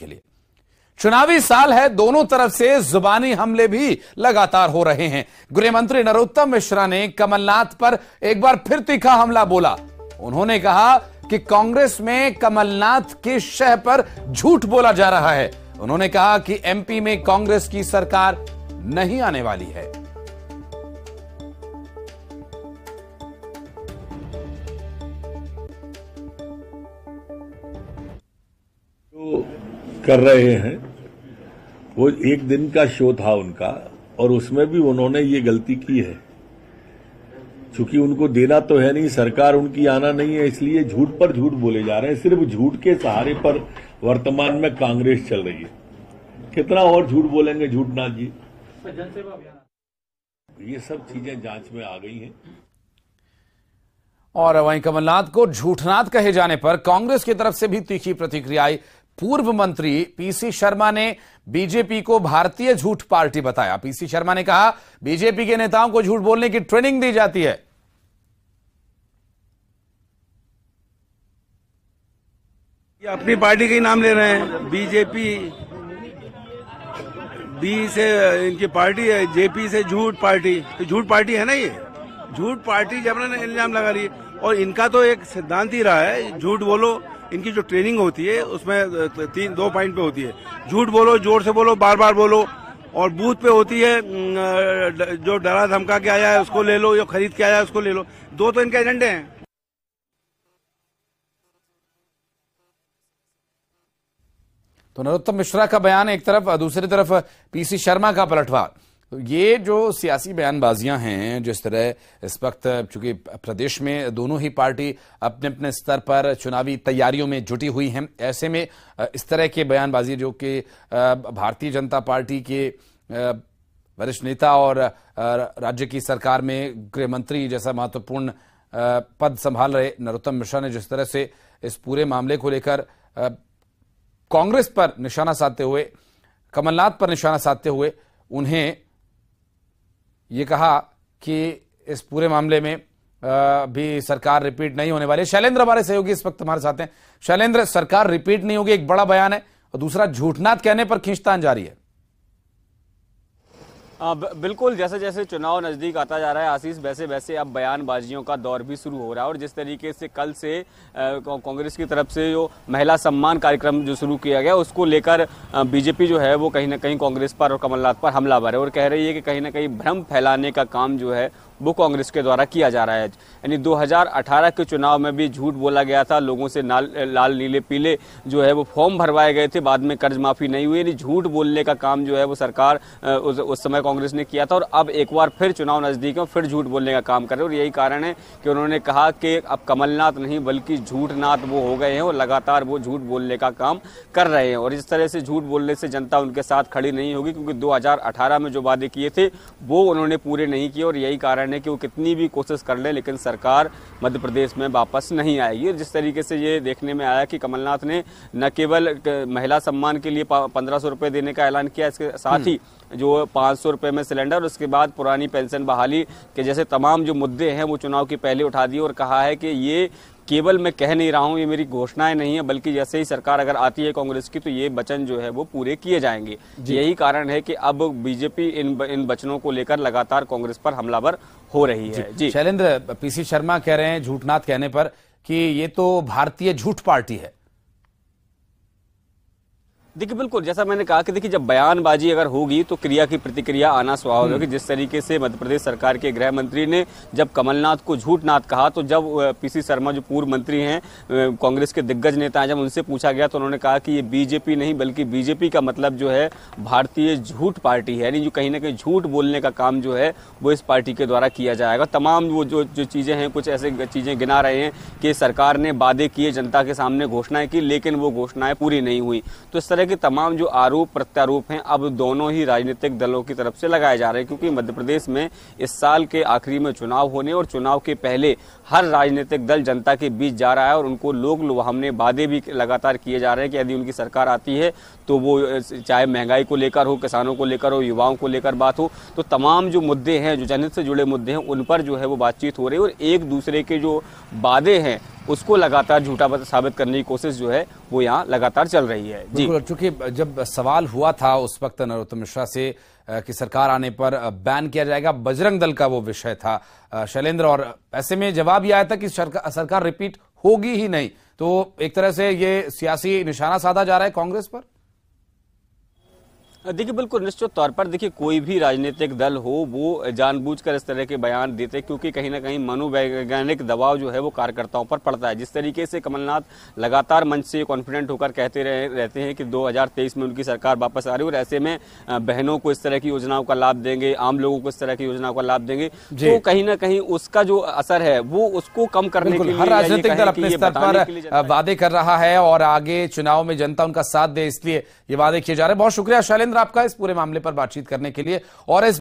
के लिए। चुनावी साल है, दोनों तरफ से जुबानी हमले भी लगातार हो रहे हैं। गृह मंत्री नरोत्तम मिश्रा ने कमलनाथ पर एक बार फिर तीखा हमला बोला। उन्होंने कहा कि कांग्रेस में कमलनाथ के शह पर झूठ बोला जा रहा है। उन्होंने कहा कि एमपी में कांग्रेस की सरकार नहीं आने वाली है। जो कर रहे हैं वो एक दिन का शो था उनका, और उसमें भी उन्होंने ये गलती की है। चूंकि उनको देना तो है नहीं, सरकार उनकी आना नहीं है, इसलिए झूठ पर झूठ बोले जा रहे हैं। सिर्फ झूठ के सहारे पर वर्तमान में कांग्रेस चल रही है। कितना और झूठ बोलेंगे झूठनाथ जी? ये सब चीजें जांच में आ गई हैं। और वहीं कमलनाथ को झूठनाथ कहे जाने पर कांग्रेस की तरफ से भी तीखी प्रतिक्रिया आई। पूर्व मंत्री पीसी शर्मा ने बीजेपी को भारतीय झूठ पार्टी बताया। पीसी शर्मा ने कहा बीजेपी के नेताओं को झूठ बोलने की ट्रेनिंग दी जाती है। ये अपनी पार्टी का ही नाम ले रहे हैं। बीजेपी, बी से इनकी पार्टी है, जेपी से झूठ पार्टी। तो झूठ पार्टी है ना, ये झूठ पार्टी जब ने इल्जाम लगा रही है। और इनका तो एक सिद्धांत ही रहा है, झूठ बोलो। इनकी जो ट्रेनिंग होती है उसमें 2 पॉइंट पे होती है। झूठ बोलो, जोर से बोलो, बार बार बोलो। और बूथ पे होती है जो डरा धमका के आया है उसको ले लो, जो खरीद के आया है उसको ले लो। 2 तो इनके एजेंडे हैं। तो नरोत्तम मिश्रा का बयान एक तरफ, दूसरी तरफ पीसी शर्मा का पलटवार। ये जो सियासी बयानबाजियां हैं, जिस तरह इस वक्त चूंकि प्रदेश में दोनों ही पार्टी अपने अपने स्तर पर चुनावी तैयारियों में जुटी हुई हैं, ऐसे में इस तरह के बयानबाजी जो कि भारतीय जनता पार्टी के वरिष्ठ नेता और राज्य की सरकार में गृह मंत्री जैसा महत्वपूर्ण पद संभाल रहे नरोत्तम मिश्रा ने जिस तरह से इस पूरे मामले को लेकर कांग्रेस पर निशाना साधते हुए, कमलनाथ पर निशाना साधते हुए उन्हें ये कहा कि इस पूरे मामले में भी सरकार रिपीट नहीं होने वाली है। शैलेंद्र हमारे सहयोगी इस वक्त हमारे साथ हैं। शैलेंद्र, सरकार रिपीट नहीं होगी, एक बड़ा बयान है, और दूसरा झूठनाथ कहने पर खींचतान जारी है। बिल्कुल, जैसे जैसे चुनाव नज़दीक आता जा रहा है आशीष, वैसे वैसे अब बयानबाजियों का दौर भी शुरू हो रहा है। और जिस तरीके से कल से कांग्रेस की तरफ से जो महिला सम्मान कार्यक्रम जो शुरू किया गया, उसको लेकर बीजेपी जो है वो कहीं ना कहीं कांग्रेस पर और कमलनाथ पर हमलावर है और कह रही है कि कहीं ना कहीं भ्रम फैलाने का काम जो है वो कांग्रेस के द्वारा किया जा रहा है। यानी 2018 के चुनाव में भी झूठ बोला गया था, लोगों से लाल नीले पीले जो है वो फॉर्म भरवाए गए थे, बाद में कर्ज माफी नहीं हुई। यानी झूठ बोलने का काम जो है वो सरकार उस समय कांग्रेस ने किया था, और अब एक बार फिर चुनाव नजदीक है, फिर झूठ बोलने का काम कर रहे हैं। और यही कारण है कि उन्होंने कहा कि अब कमलनाथ नहीं बल्कि झूठनाथ वो हो गए हैं और लगातार वो झूठ बोलने का काम कर रहे हैं। और इस तरह से झूठ बोलने से जनता उनके साथ खड़ी नहीं होगी, क्योंकि 2018 में जो वादे किए थे वो उन्होंने पूरे नहीं किए, और यही कारण है कि वो कितनी भी कोशिश कर ले लेकिन सरकार मध्य प्रदेश में वापस नहीं आएगी। जिस तरीके से ये देखने में आया कि कमलनाथ ने न केवल महिला सम्मान के लिए 1500 रुपए देने का ऐलान किया, इसके साथ ही जो 500 रुपए में सिलेंडर, उसके बाद पुरानी पेंशन बहाली के जैसे तमाम जो मुद्दे हैं वो चुनाव के पहले उठा दिए, और कहा है कि ये केवल मैं कह नहीं रहा हूं, ये मेरी घोषणाएं नहीं है, बल्कि जैसे ही सरकार अगर आती है कांग्रेस की तो ये वचन जो है वो पूरे किए जाएंगे। यही कारण है कि अब बीजेपी इन वचनों को लेकर लगातार कांग्रेस पर हमलावर हो रही है। जी शैलेंद्र, पीसी शर्मा कह रहे हैं झूठनाथ कहने पर कि ये तो भारतीय झूठ पार्टी है। देखिए बिल्कुल, जैसा मैंने कहा कि देखिए जब बयानबाजी अगर होगी तो क्रिया की प्रतिक्रिया आना स्वाभाविक है। जिस तरीके से मध्य प्रदेश सरकार के गृह मंत्री ने जब कमलनाथ को झूठनाथ कहा, तो जब पीसी शर्मा जो पूर्व मंत्री हैं, कांग्रेस के दिग्गज नेता हैं, जब उनसे पूछा गया तो उन्होंने कहा कि ये बीजेपी नहीं बल्कि बीजेपी का मतलब जो है भारतीय झूठ पार्टी है। यानी जो कहीं ना कहीं झूठ बोलने का काम जो है वो इस पार्टी के द्वारा किया जाएगा। तमाम वो जो चीजें हैं, कुछ ऐसे चीजें गिना रहे हैं कि सरकार ने वादे किए, जनता के सामने घोषणाएं की, लेकिन वो घोषणाएं पूरी नहीं हुई। तो इस तरह के तमाम जो आरोप प्रत्यारोप हैं अब दोनों ही राजनीतिक दलों की तरफ से लगाए जा रहे हैं, क्योंकि मध्य प्रदेश में इस साल के आखिरी में चुनाव होने और चुनाव के पहले हर राजनीतिक दल जनता के बीच जा रहा है और उनको लोग लुभावने वादे भी लगातार किए जा रहे हैं कि यदि उनकी सरकार आती है तो वो चाहे महंगाई को लेकर हो, किसानों को लेकर हो, युवाओं को लेकर बात हो, तो तमाम जो मुद्दे हैं, जो जनहित से जुड़े मुद्दे हैं, उन पर जो है वो बातचीत हो रही है। और एक दूसरे के जो वादे हैं उसको लगातार झूठा साबित करने की कोशिश जो है वो यहाँ लगातार चल रही है। जी, चूंकि जब सवाल हुआ था उस वक्त नरोत्तम मिश्रा से कि सरकार आने पर बैन किया जाएगा, बजरंग दल का वो विषय था शैलेंद्र, और ऐसे में जवाब यह आया था कि सरकार रिपीट होगी ही नहीं। तो एक तरह से ये सियासी निशाना साधा जा रहा है कांग्रेस पर। देखिए, बिल्कुल निश्चित तौर पर देखिए कोई भी राजनीतिक दल हो वो जानबूझकर इस तरह के बयान देते, क्योंकि कहीं ना कहीं मनोवैज्ञानिक दबाव जो है वो कार्यकर्ताओं पर पड़ता है। जिस तरीके से कमलनाथ लगातार मंच से कॉन्फिडेंट होकर कहते रहते हैं कि 2023 में उनकी सरकार वापस आ रही है और ऐसे में बहनों को इस तरह की योजनाओं का लाभ देंगे, आम लोगों को इस तरह की योजनाओं का लाभ देंगे, तो कहीं ना कहीं उसका जो असर है वो उसको कम करने के लिए हर राजनीतिक दल अपने स्तर पर वादे कर रहा है और आगे चुनाव में जनता उनका साथ दे, इसलिए ये वादे किए जा रहे हैं। बहुत शुक्रिया शैलेंद्र आपका इस पूरे मामले पर बातचीत करने के लिए और इस